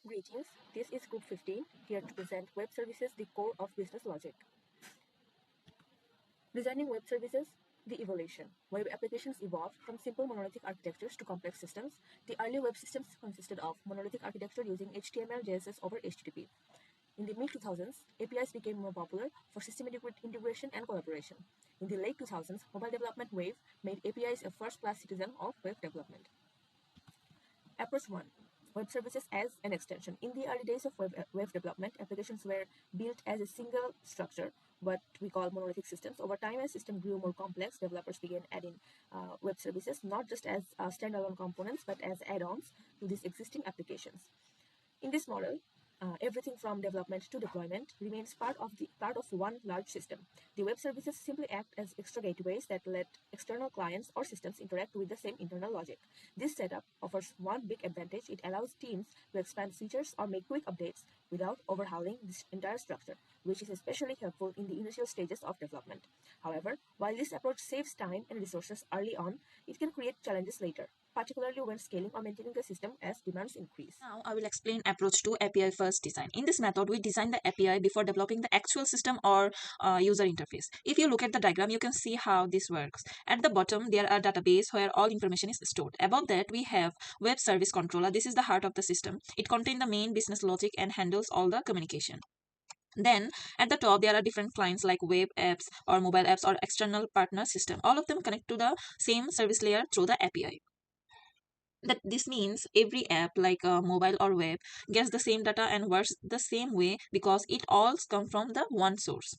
Greetings, this is Group 15, here to present web services, the core of business logic. Designing web services, the evolution. Web applications evolved from simple monolithic architectures to complex systems. The early web systems consisted of monolithic architecture using HTML, JSS over HTTP. In the mid 2000s, APIs became more popular for system integration and collaboration. In the late 2000s, mobile development wave made APIs a first-class citizen of web development. Approach 1. Web services as an extension. In the early days of web development, applications were built as a single structure, what we call monolithic systems. Over time, as system grew more complex, developers began adding web services not just as standalone components but as add-ons to these existing applications. In this model, everything from development to deployment remains part of one large system. The web services simply act as extra gateways that let external clients or systems interact with the same internal logic. This setup offers one big advantage: it allows teams to expand features or make quick updates without overhauling this entire structure, which is especially helpful in the initial stages of development. However, while this approach saves time and resources early on, it can create challenges later, particularly when scaling or maintaining the system as demands increase. Now I will explain approach to API first design. In this method, we design the API before developing the actual system or user interface. If you look at the diagram, you can see how this works. At the bottom, there are database where all information is stored. Above that, we have web service controller. This is the heart of the system. It contains the main business logic and handles all the communication. Then at the top, there are different clients like web apps or mobile apps or external partner system. All of them connect to the same service layer through the API. That this means every app like mobile or web gets the same data and works the same way because it all come from the one source.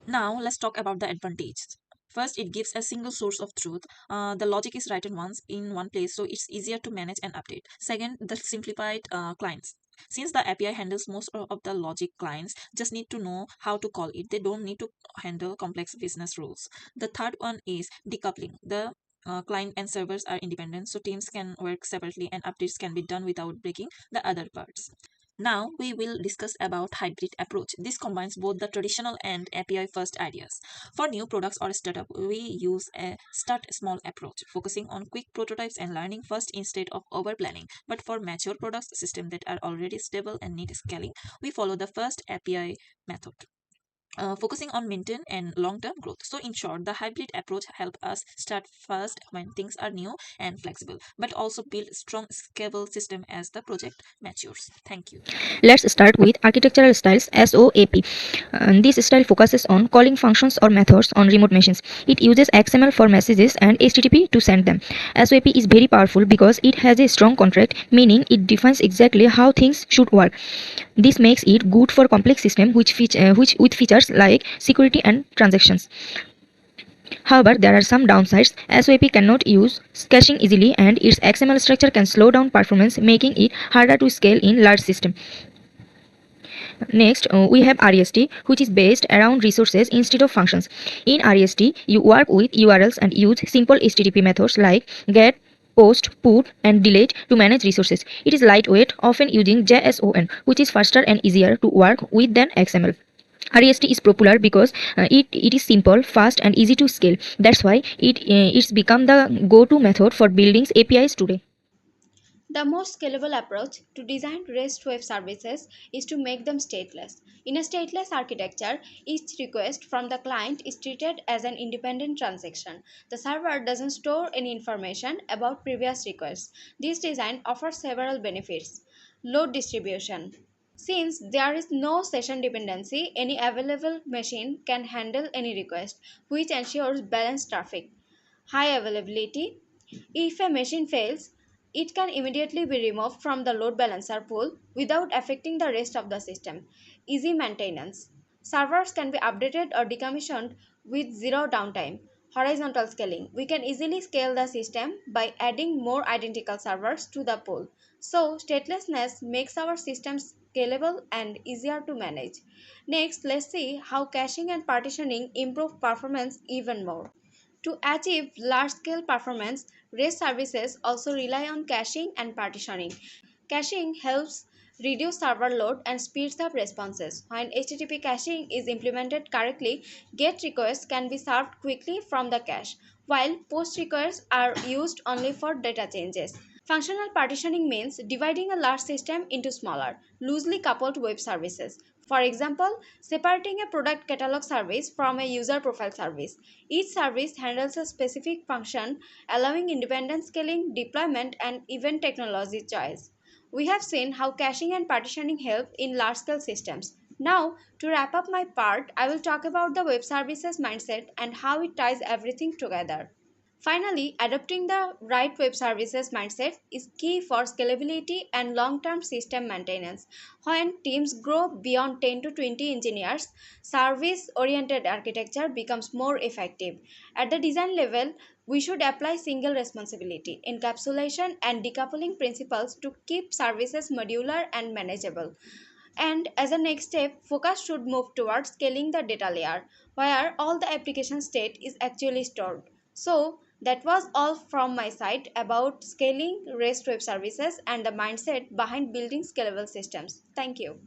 Now let's talk about the advantages. First, it gives a single source of truth. The logic is written once in one place, so it's easier to manage and update. Second, the simplified clients. Since the API handles most of the logic, clients just need to know how to call it. They don't need to handle complex business rules. The third one is decoupling. The client and servers are independent, so teams can work separately and updates can be done without breaking the other parts. Now we will discuss about hybrid approach. This combines both the traditional and API first ideas. For new products or startup, we use a start small approach, focusing on quick prototypes and learning first instead of over planning. But for mature products, systems that are already stable and need scaling, we follow the first API method, focusing on maintain and long-term growth. So in short, the hybrid approach help us start fast when things are new and flexible, but also build strong scalable system as the project matures. Thank you. Let's start with architectural styles SOAP. This style focuses on calling functions or methods on remote machines. It uses XML for messages and HTTP to send them. SOAP is very powerful because it has a strong contract, meaning it defines exactly how things should work. This makes it good for complex systems which with features like security and transactions. However, there are some downsides. SOAP cannot use caching easily and its XML structure can slow down performance, making it harder to scale in large systems. Next, we have REST, which is based around resources instead of functions. In REST, you work with URLs and use simple HTTP methods like get, post, put, and delete to manage resources. It is lightweight, often using JSON, which is faster and easier to work with than XML. REST is popular because it is simple, fast, and easy to scale. That's why it's become the go-to method for building APIs today. The most scalable approach to design REST web services is to make them stateless. In a stateless architecture, each request from the client is treated as an independent transaction. The server doesn't store any information about previous requests. This design offers several benefits. Load distribution. Since there is no session dependency, any available machine can handle any request, which ensures balanced traffic. High availability. If a machine fails, it can immediately be removed from the load balancer pool without affecting the rest of the system. Easy maintenance. Servers can be updated or decommissioned with zero downtime. Horizontal scaling. We can easily scale the system by adding more identical servers to the pool. So, statelessness makes our systems scalable and easier to manage. Next, let's see how caching and partitioning improve performance even more. To achieve large-scale performance, REST services also rely on caching and partitioning. Caching helps reduce server load and speeds up responses. When HTTP caching is implemented correctly, GET requests can be served quickly from the cache, while POST requests are used only for data changes. Functional partitioning means dividing a large system into smaller, loosely coupled web services. For example, separating a product catalog service from a user profile service. Each service handles a specific function, allowing independent scaling, deployment, and even technology choice. We have seen how caching and partitioning help in large scale systems. Now, to wrap up my part, I will talk about the web services mindset and how it ties everything together. Finally, adopting the right web services mindset is key for scalability and long term system maintenance. When teams grow beyond 10 to 20 engineers, service oriented architecture becomes more effective. At the design level, we should apply single responsibility, encapsulation, and decoupling principles to keep services modular and manageable. And as a next step, focus should move towards scaling the data layer, where all the application state is actually stored. So, that was all from my side about scaling REST web services and the mindset behind building scalable systems. Thank you.